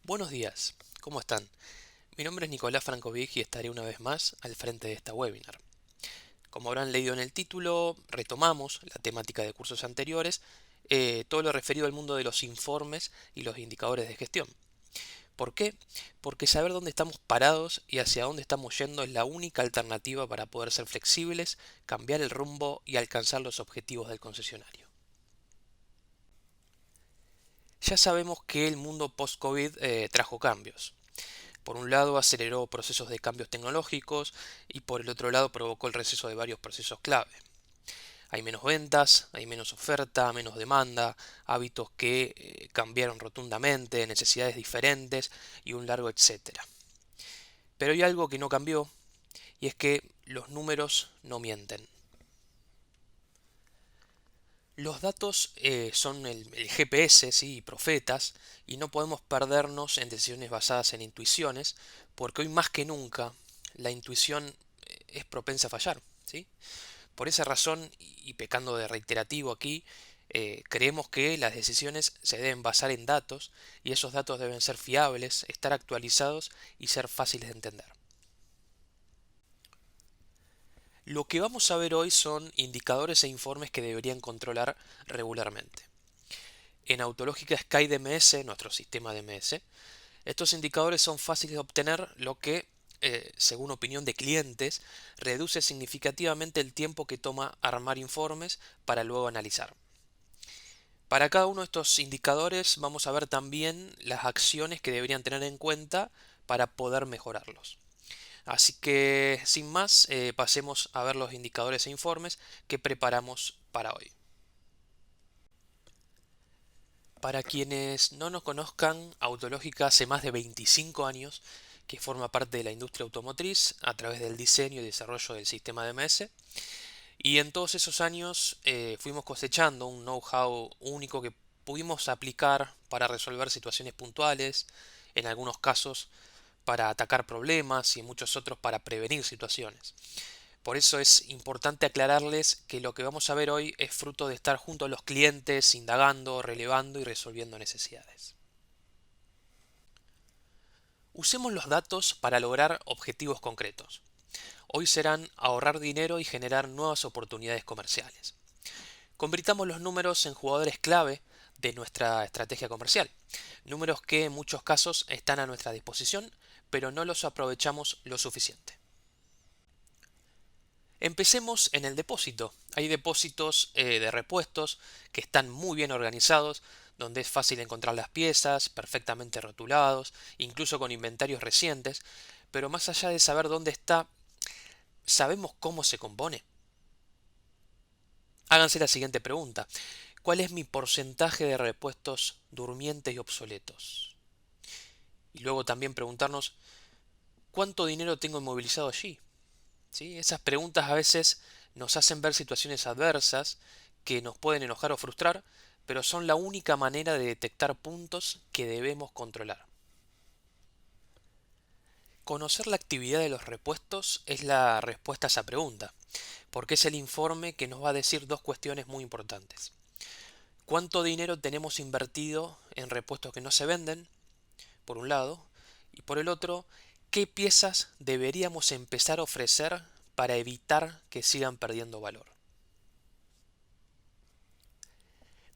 Buenos días, ¿cómo están? Mi nombre es Nicolás Frankovic y estaré una vez más al frente de esta webinar. Como habrán leído en el título, retomamos la temática de cursos anteriores, todo lo referido al mundo de los informes y los indicadores de gestión. ¿Por qué? Porque saber dónde estamos parados y hacia dónde estamos yendo es la única alternativa para poder ser flexibles, cambiar el rumbo y alcanzar los objetivos del concesionario. Ya sabemos que el mundo post-COVID trajo cambios. Por un lado aceleró procesos de cambios tecnológicos y por el otro lado provocó el receso de varios procesos clave. Hay menos ventas, hay menos oferta, menos demanda, hábitos que cambiaron rotundamente, necesidades diferentes y un largo etcétera. Pero hay algo que no cambió y es que los números no mienten. Los datos son el GPS, sí, profetas, y no podemos perdernos en decisiones basadas en intuiciones, porque hoy más que nunca la intuición es propensa a fallar, ¿sí? Por esa razón, y pecando de reiterativo aquí, creemos que las decisiones se deben basar en datos y esos datos deben ser fiables, estar actualizados y ser fáciles de entender. Lo que vamos a ver hoy son indicadores e informes que deberían controlar regularmente. En Autológica SkyDMS, nuestro sistema DMS, estos indicadores son fáciles de obtener, lo que, según opinión de clientes, reduce significativamente el tiempo que toma armar informes para luego analizar. Para cada uno de estos indicadores vamos a ver también las acciones que deberían tener en cuenta para poder mejorarlos. Así que, sin más, pasemos a ver los indicadores e informes que preparamos para hoy. Para quienes no nos conozcan, Autológica hace más de 25 años que forma parte de la industria automotriz a través del diseño y desarrollo del sistema DMS. Y en todos esos años fuimos cosechando un know-how único que pudimos aplicar para resolver situaciones puntuales, en algunos casos para atacar problemas y en muchos otros para prevenir situaciones. Por eso es importante aclararles que lo que vamos a ver hoy es fruto de estar junto a los clientes, indagando, relevando y resolviendo necesidades. Usemos los datos para lograr objetivos concretos. Hoy serán ahorrar dinero y generar nuevas oportunidades comerciales. Convirtamos los números en jugadores clave de nuestra estrategia comercial. Números que en muchos casos están a nuestra disposición, pero no los aprovechamos lo suficiente. Empecemos en el depósito. Hay depósitos de repuestos que están muy bien organizados, donde es fácil encontrar las piezas, perfectamente rotulados, incluso con inventarios recientes, pero más allá de saber dónde está, ¿sabemos cómo se compone? Háganse la siguiente pregunta. ¿Cuál es mi porcentaje de repuestos durmientes y obsoletos? Y luego también preguntarnos, ¿cuánto dinero tengo inmovilizado allí? ¿Sí? Esas preguntas a veces nos hacen ver situaciones adversas que nos pueden enojar o frustrar, pero son la única manera de detectar puntos que debemos controlar. Conocer la actividad de los repuestos es la respuesta a esa pregunta, porque es el informe que nos va a decir dos cuestiones muy importantes. ¿Cuánto dinero tenemos invertido en repuestos que no se venden? Por un lado, y por el otro, ¿qué piezas deberíamos empezar a ofrecer para evitar que sigan perdiendo valor?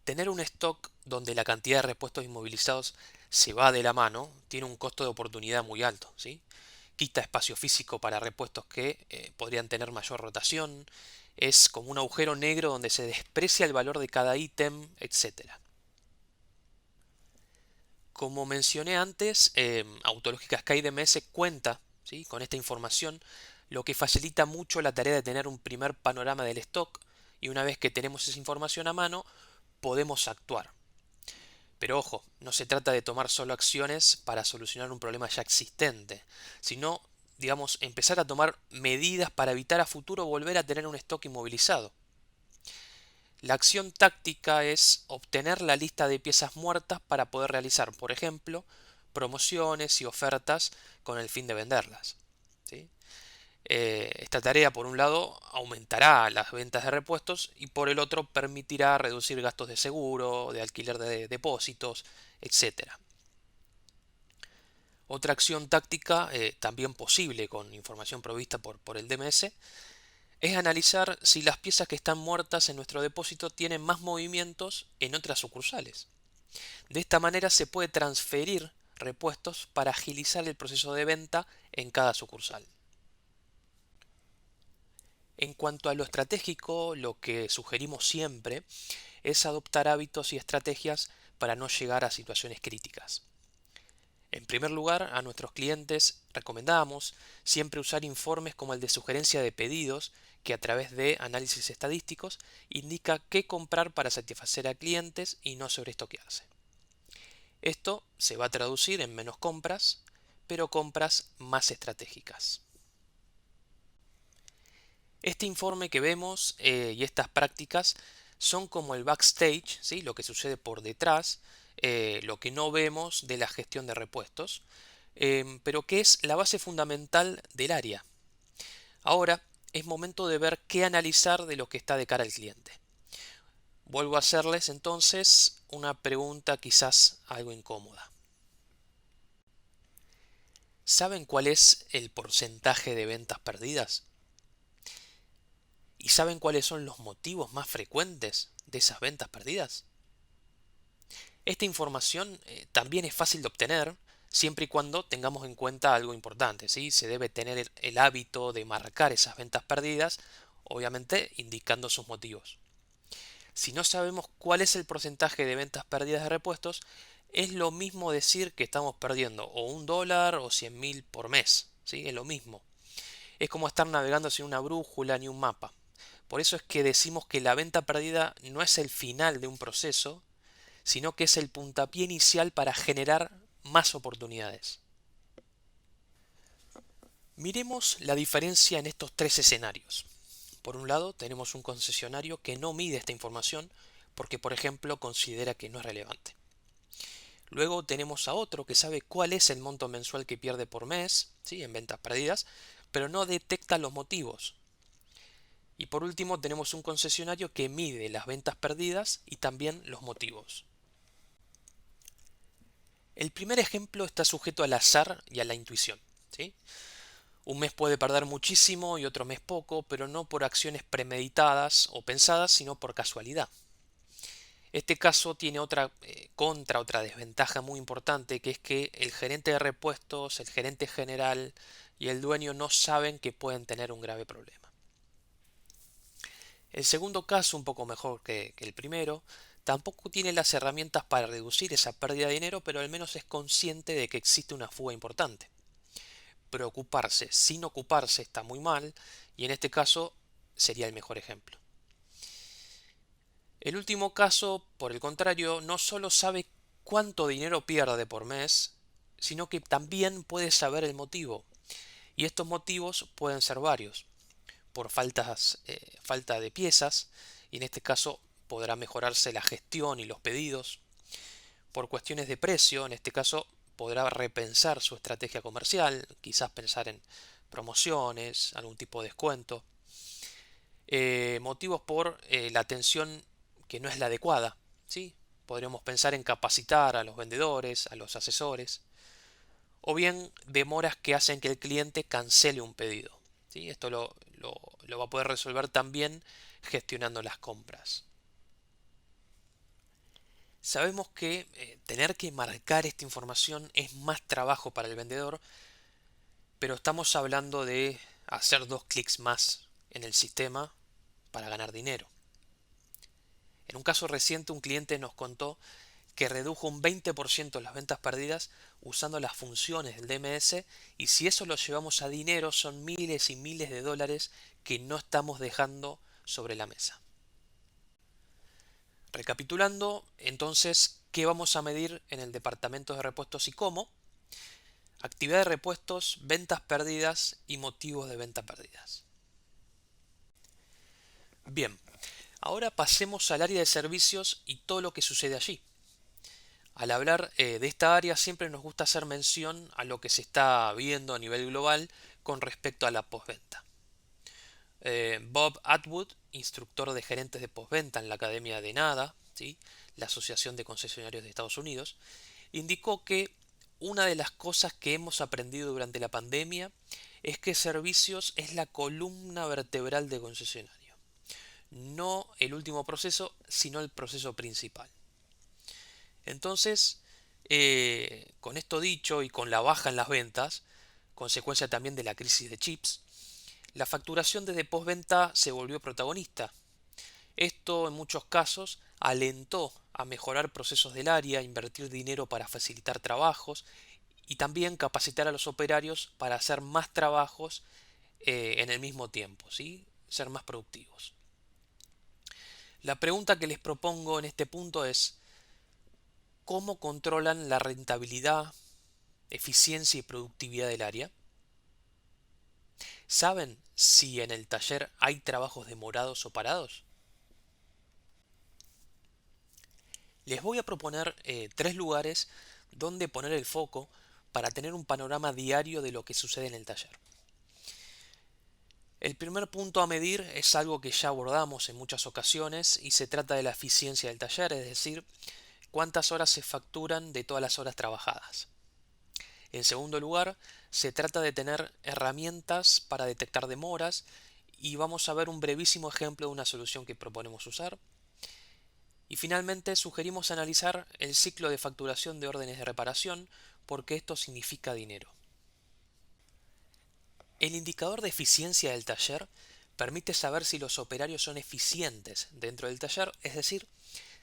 Tener un stock donde la cantidad de repuestos inmovilizados se va de la mano tiene un costo de oportunidad muy alto, ¿sí? Quita espacio físico para repuestos que podrían tener mayor rotación, es como un agujero negro donde se desprecia el valor de cada ítem, etcétera. Como mencioné antes, Autológica SkyDMS cuenta, ¿sí?, con esta información, lo que facilita mucho la tarea de tener un primer panorama del stock y una vez que tenemos esa información a mano, podemos actuar. Pero ojo, no se trata de tomar solo acciones para solucionar un problema ya existente, sino, digamos, empezar a tomar medidas para evitar a futuro volver a tener un stock inmovilizado. La acción táctica es obtener la lista de piezas muertas para poder realizar, por ejemplo, promociones y ofertas con el fin de venderlas. ¿Sí? Esta tarea, por un lado, aumentará las ventas de repuestos y por el otro permitirá reducir gastos de seguro, de alquiler de depósitos, etcétera. Otra acción táctica, también posible con información provista por el DMS, es analizar si las piezas que están muertas en nuestro depósito tienen más movimientos en otras sucursales. De esta manera se puede transferir repuestos para agilizar el proceso de venta en cada sucursal. En cuanto a lo estratégico, lo que sugerimos siempre es adoptar hábitos y estrategias para no llegar a situaciones críticas. En primer lugar, a nuestros clientes recomendamos siempre usar informes como el de sugerencia de pedidos, que a través de análisis estadísticos indica qué comprar para satisfacer a clientes y no sobreestoquearse. Esto se va a traducir en menos compras, pero compras más estratégicas. Este informe que vemos y estas prácticas son como el backstage, ¿sí? Lo que sucede por detrás, lo que no vemos de la gestión de repuestos, pero que es la base fundamental del área. Ahora es momento de ver qué analizar de lo que está de cara al cliente. Vuelvo a hacerles entonces una pregunta quizás algo incómoda. ¿Saben cuál es el porcentaje de ventas perdidas? ¿Y saben cuáles son los motivos más frecuentes de esas ventas perdidas? Esta información también es fácil de obtener siempre y cuando tengamos en cuenta algo importante, ¿sí? Se debe tener el hábito de marcar esas ventas perdidas, obviamente indicando sus motivos. Si no sabemos cuál es el porcentaje de ventas perdidas de repuestos, es lo mismo decir que estamos perdiendo o $1 o 100.000 por mes, ¿sí? Es lo mismo. Es como estar navegando sin una brújula ni un mapa. Por eso es que decimos que la venta perdida no es el final de un proceso, sino que es el puntapié inicial para generar más oportunidades. Miremos la diferencia en estos tres escenarios. Por un lado, tenemos un concesionario que no mide esta información porque, por ejemplo, considera que no es relevante. Luego tenemos a otro que sabe cuál es el monto mensual que pierde por mes, ¿sí? En ventas perdidas, pero no detecta los motivos. Y por último tenemos un concesionario que mide las ventas perdidas y también los motivos. El primer ejemplo está sujeto al azar y a la intuición, ¿sí? Un mes puede perder muchísimo y otro mes poco, pero no por acciones premeditadas o pensadas, sino por casualidad. Este caso tiene otra desventaja muy importante, que es que el gerente de repuestos, el gerente general y el dueño no saben que pueden tener un grave problema. El segundo caso, un poco mejor que el primero, tampoco tiene las herramientas para reducir esa pérdida de dinero, pero al menos es consciente de que existe una fuga importante. Preocuparse sin ocuparse está muy mal, y en este caso sería el mejor ejemplo. El último caso, por el contrario, no solo sabe cuánto dinero pierde por mes, sino que también puede saber el motivo. Y estos motivos pueden ser varios. Por falta de piezas, y en este caso podrá mejorarse la gestión y los pedidos. Por cuestiones de precio, en este caso podrá repensar su estrategia comercial, quizás pensar en promociones, algún tipo de descuento. Motivos por la atención que no es la adecuada, ¿sí? Podríamos pensar en capacitar a los vendedores, a los asesores, o bien demoras que hacen que el cliente cancele un pedido, ¿sí? Esto lo va a poder resolver también gestionando las compras. Sabemos que tener que marcar esta información es más trabajo para el vendedor, pero estamos hablando de hacer 2 clics más en el sistema para ganar dinero. En un caso reciente, un cliente nos contó que redujo un 20% las ventas perdidas usando las funciones del DMS, y si eso lo llevamos a dinero son miles y miles de dólares que no estamos dejando sobre la mesa. Recapitulando, entonces, ¿qué vamos a medir en el departamento de repuestos y cómo? Actividad de repuestos, ventas perdidas y motivos de ventas perdidas. Bien, ahora pasemos al área de servicios y todo lo que sucede allí. Al hablar de esta área siempre nos gusta hacer mención a lo que se está viendo a nivel global con respecto a la postventa. Bob Atwood, instructor de gerentes de postventa en la Academia de NADA, ¿sí? La Asociación de Concesionarios de Estados Unidos, indicó que Una de las cosas que hemos aprendido durante la pandemia es que servicios es la columna vertebral de concesionario. No el último proceso, sino el proceso principal. Entonces, con esto dicho y con la baja en las ventas, consecuencia también de la crisis de chips, la facturación desde postventa se volvió protagonista. Esto en muchos casos alentó a mejorar procesos del área, invertir dinero para facilitar trabajos y también capacitar a los operarios para hacer más trabajos en el mismo tiempo, ¿sí? Ser más productivos. La pregunta que les propongo en este punto es, ¿cómo controlan la rentabilidad, eficiencia y productividad del área? ¿Saben si en el taller hay trabajos demorados o parados? Les voy a proponer tres lugares donde poner el foco para tener un panorama diario de lo que sucede en el taller. El primer punto a medir es algo que ya abordamos en muchas ocasiones y se trata de la eficiencia del taller, es decir, cuántas horas se facturan de todas las horas trabajadas. En segundo lugar, se trata de tener herramientas para detectar demoras y vamos a ver un brevísimo ejemplo de una solución que proponemos usar. Y finalmente sugerimos analizar el ciclo de facturación de órdenes de reparación porque esto significa dinero. El indicador de eficiencia del taller permite saber si los operarios son eficientes dentro del taller, es decir,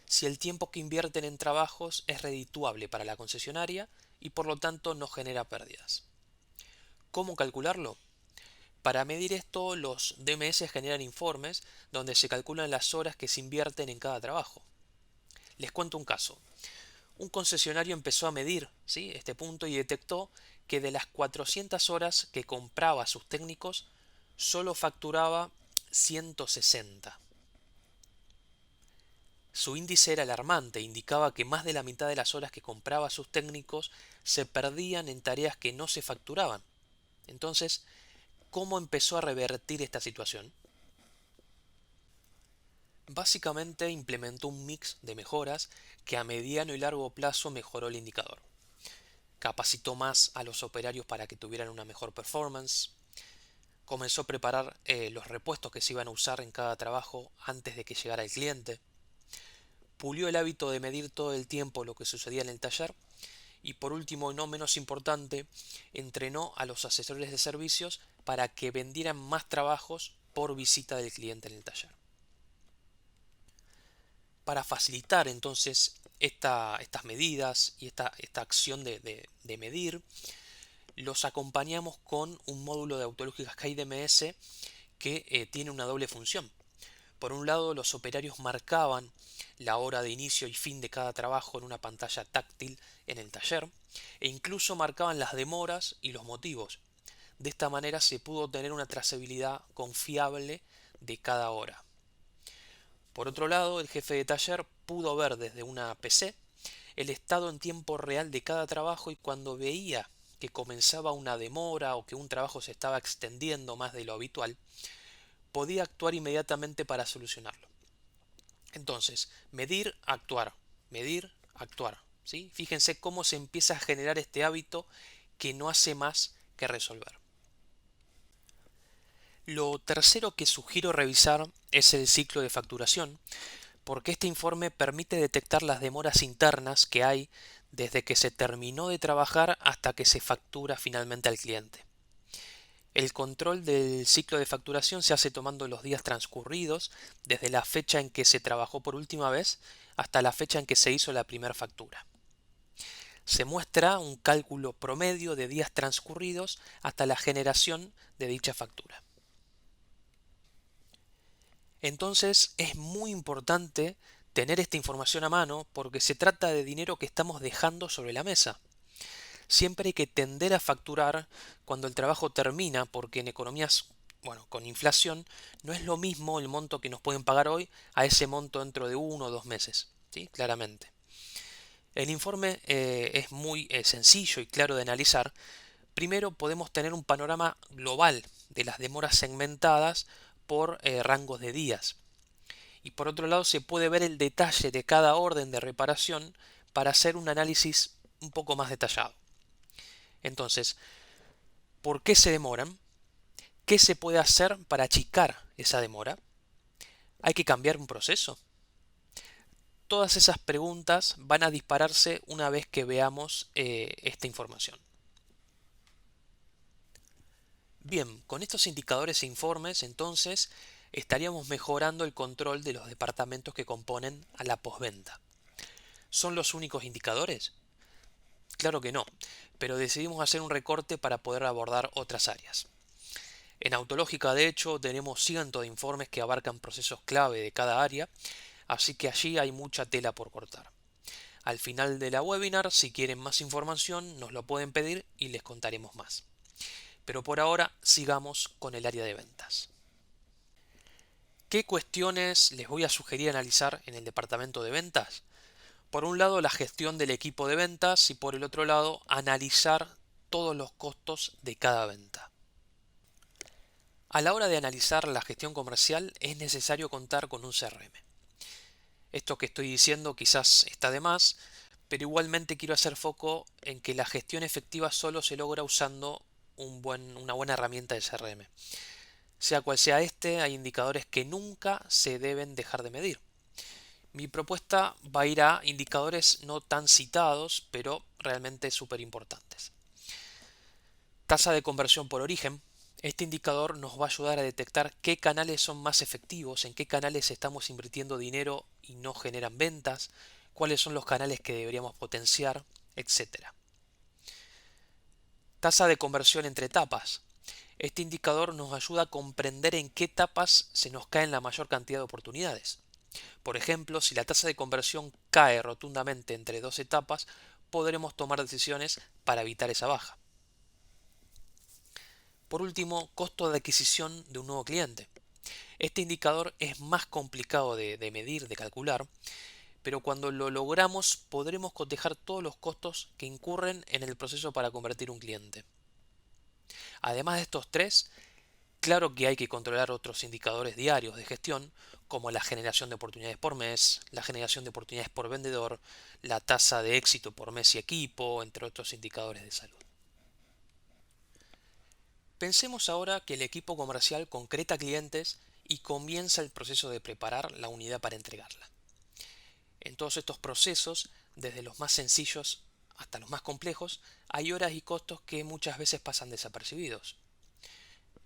si el tiempo que invierten en trabajos es redituable para la concesionaria y por lo tanto no genera pérdidas. ¿Cómo calcularlo? Para medir esto, los DMS generan informes donde se calculan las horas que se invierten en cada trabajo. Les cuento un caso. Un concesionario empezó a medir, ¿sí?, este punto y detectó que de las 400 horas que compraba a sus técnicos, solo facturaba 160. Su índice era alarmante, indicaba que más de la mitad de las horas que compraba a sus técnicos se perdían en tareas que no se facturaban. Entonces, ¿cómo empezó a revertir esta situación? Básicamente implementó un mix de mejoras que a mediano y largo plazo mejoró el indicador. Capacitó más a los operarios para que tuvieran una mejor performance, comenzó a preparar los repuestos que se iban a usar en cada trabajo antes de que llegara el cliente, pulió el hábito de medir todo el tiempo lo que sucedía en el taller y por último y no menos importante, entrenó a los asesores de servicios para que vendieran más trabajos por visita del cliente en el taller. Para facilitar entonces estas medidas y esta acción de medir, los acompañamos con un módulo de Autológica SkyDMS que tiene una doble función. Por un lado, los operarios marcaban la hora de inicio y fin de cada trabajo en una pantalla táctil en el taller e incluso marcaban las demoras y los motivos. De esta manera se pudo tener una trazabilidad confiable de cada hora. Por otro lado, el jefe de taller pudo ver desde una PC el estado en tiempo real de cada trabajo y cuando veía que comenzaba una demora o que un trabajo se estaba extendiendo más de lo habitual, podía actuar inmediatamente para solucionarlo. Entonces, medir, actuar, ¿sí? Fíjense cómo se empieza a generar este hábito que no hace más que resolver. Lo tercero que sugiero revisar es el ciclo de facturación, porque este informe permite detectar las demoras internas que hay desde que se terminó de trabajar hasta que se factura finalmente al cliente. El control del ciclo de facturación se hace tomando los días transcurridos desde la fecha en que se trabajó por última vez hasta la fecha en que se hizo la primera factura. Se muestra un cálculo promedio de días transcurridos hasta la generación de dicha factura. Entonces es muy importante tener esta información a mano porque se trata de dinero que estamos dejando sobre la mesa. Siempre hay que tender a facturar cuando el trabajo termina porque en economías, bueno, con inflación no es lo mismo el monto que nos pueden pagar hoy a ese monto dentro de 1 o 2 meses, ¿sí? Claramente. El informe es muy sencillo y claro de analizar. Primero podemos tener un panorama global de las demoras segmentadas por rangos de días. Y por otro lado se puede ver el detalle de cada orden de reparación para hacer un análisis un poco más detallado. Entonces, ¿por qué se demoran? ¿Qué se puede hacer para achicar esa demora? ¿Hay que cambiar un proceso? Todas esas preguntas van a dispararse una vez que veamos esta información. Bien, con estos indicadores e informes, entonces, estaríamos mejorando el control de los departamentos que componen a la postventa. ¿Son los únicos indicadores? Claro que no, pero decidimos hacer un recorte para poder abordar otras áreas. En Autológica, de hecho, tenemos cientos de informes que abarcan procesos clave de cada área, así que allí hay mucha tela por cortar. Al final de la webinar, si quieren más información, nos lo pueden pedir y les contaremos más. Pero por ahora, sigamos con el área de ventas. ¿Qué cuestiones les voy a sugerir analizar en el departamento de ventas? Por un lado, la gestión del equipo de ventas y por el otro lado, analizar todos los costos de cada venta. A la hora de analizar la gestión comercial es necesario contar con un CRM. Esto que estoy diciendo quizás está de más, pero igualmente quiero hacer foco en que la gestión efectiva solo se logra usando una buena herramienta de CRM. Sea cual sea este, hay indicadores que nunca se deben dejar de medir. Mi propuesta va a ir a indicadores no tan citados, pero realmente súper importantes. Tasa de conversión por origen. Este indicador nos va a ayudar a detectar qué canales son más efectivos, en qué canales estamos invirtiendo dinero y no generan ventas, cuáles son los canales que deberíamos potenciar, etc. Tasa de conversión entre etapas. Este indicador nos ayuda a comprender en qué etapas se nos caen la mayor cantidad de oportunidades. Por ejemplo, si la tasa de conversión cae rotundamente entre dos etapas, podremos tomar decisiones para evitar esa baja. Por último, costo de adquisición de un nuevo cliente. Este indicador es más complicado de medir, de calcular, pero cuando lo logramos podremos cotejar todos los costos que incurren en el proceso para convertir un cliente. Además de estos tres, claro que hay que controlar otros indicadores diarios de gestión, como la generación de oportunidades por mes, la generación de oportunidades por vendedor, la tasa de éxito por mes y equipo, entre otros indicadores de salud. Pensemos ahora que el equipo comercial concreta clientes y comienza el proceso de preparar la unidad para entregarla. En todos estos procesos, desde los más sencillos hasta los más complejos, hay horas y costos que muchas veces pasan desapercibidos.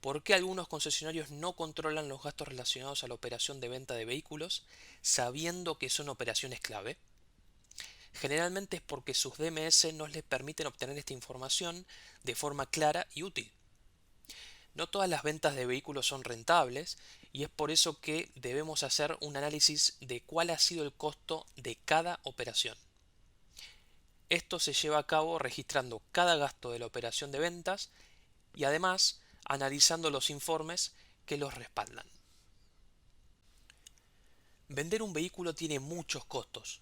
¿Por qué algunos concesionarios no controlan los gastos relacionados a la operación de venta de vehículos sabiendo que son operaciones clave? Generalmente es porque sus DMS no les permiten obtener esta información de forma clara y útil. No todas las ventas de vehículos son rentables y es por eso que debemos hacer un análisis de cuál ha sido el costo de cada operación. Esto se lleva a cabo registrando cada gasto de la operación de ventas y además analizando los informes que los respaldan. Vender un vehículo tiene muchos costos.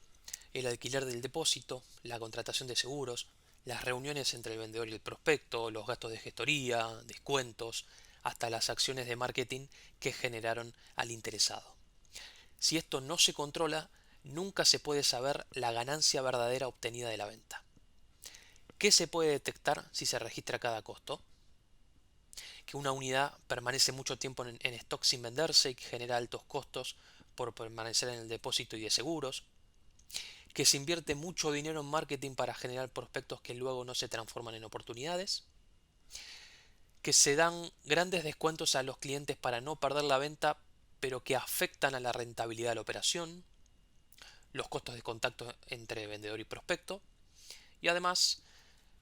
El alquiler del depósito, la contratación de seguros, las reuniones entre el vendedor y el prospecto, los gastos de gestoría, descuentos, hasta las acciones de marketing que generaron al interesado. Si esto no se controla, nunca se puede saber la ganancia verdadera obtenida de la venta. ¿Qué se puede detectar si se registra cada costo? Que una unidad permanece mucho tiempo en stock sin venderse y que genera altos costos por permanecer en el depósito y de seguros, que se invierte mucho dinero en marketing para generar prospectos que luego no se transforman en oportunidades, que se dan grandes descuentos a los clientes para no perder la venta, pero que afectan a la rentabilidad de la operación, los costos de contacto entre vendedor y prospecto, y además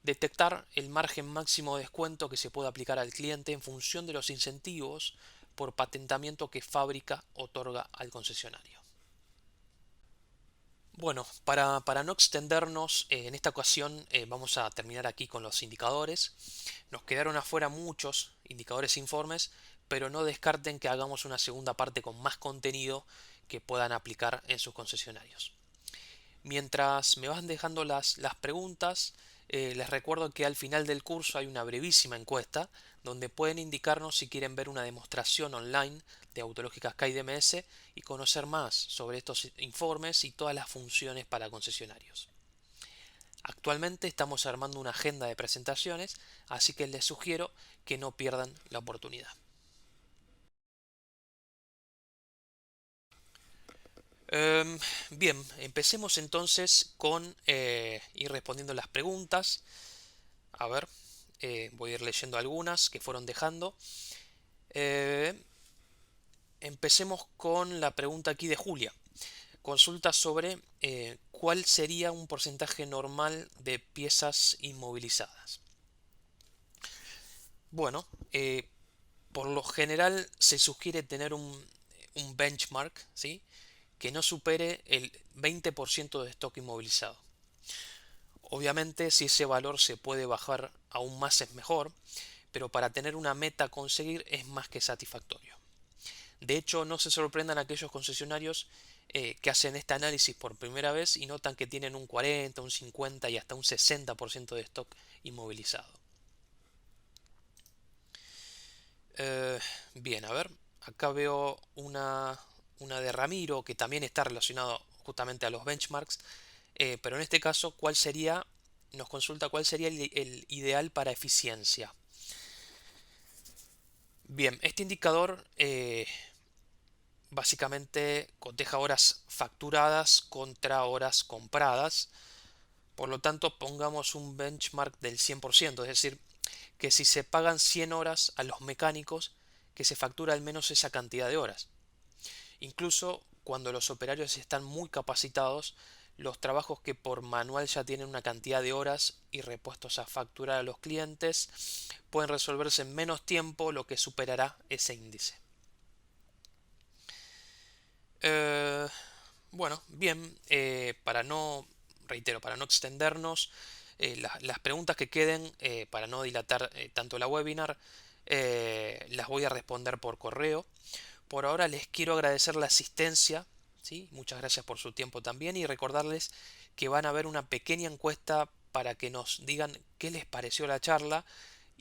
detectar el margen máximo de descuento que se puede aplicar al cliente en función de los incentivos por patentamiento que fábrica otorga al concesionario. Bueno, para no extendernos, en esta ocasión vamos a terminar aquí con los indicadores. Nos quedaron afuera muchos indicadores e informes, pero no descarten que hagamos una segunda parte con más contenido que puedan aplicar en sus concesionarios. Mientras me van dejando las preguntas, les recuerdo que al final del curso hay una brevísima encuesta donde pueden indicarnos si quieren ver una demostración online de Autológica Sky DMS y conocer más sobre estos informes y todas las funciones para concesionarios. Actualmente estamos armando una agenda de presentaciones, así que les sugiero que no pierdan la oportunidad. Em, Bien, empecemos entonces con ir respondiendo las preguntas. A ver, voy a ir leyendo algunas que fueron dejando. Eh, Empecemos con la pregunta aquí de Julia. Consulta sobre cuál sería un porcentaje normal de piezas inmovilizadas. Bueno, por lo general se sugiere tener un benchmark, ¿sí? Que no supere el 20% de stock inmovilizado. Obviamente, si ese valor se puede bajar aún más es mejor, pero para tener una meta a conseguir es más que satisfactorio. De hecho, no se sorprendan aquellos concesionarios que hacen este análisis por primera vez y notan que tienen un 40, un 50 y hasta un 60% de stock inmovilizado. Eh, Bien, a ver, acá veo una de Ramiro que también está relacionado justamente a los benchmarks, pero en este caso, nos consulta cuál sería el ideal para eficiencia. Bien, este indicador básicamente coteja horas facturadas contra horas compradas. Por lo tanto, pongamos un benchmark del 100%, es decir, que si se pagan 100 horas a los mecánicos, que se factura al menos esa cantidad de horas. Incluso cuando los operarios están muy capacitados, los trabajos que por manual ya tienen una cantidad de horas y repuestos a facturar a los clientes pueden resolverse en menos tiempo, lo que superará ese índice. Eh, bueno, bien, reitero, para no extendernos, las preguntas que queden, para no dilatar tanto la webinar, las voy a responder por correo. Por ahora les quiero agradecer la asistencia, ¿sí? Muchas gracias por su tiempo también y recordarles que van a haber una pequeña encuesta para que nos digan qué les pareció la charla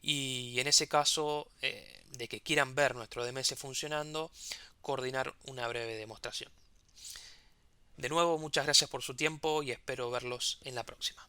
y en ese caso de que quieran ver nuestro DMS funcionando, coordinar una breve demostración. De nuevo, muchas gracias por su tiempo y espero verlos en la próxima.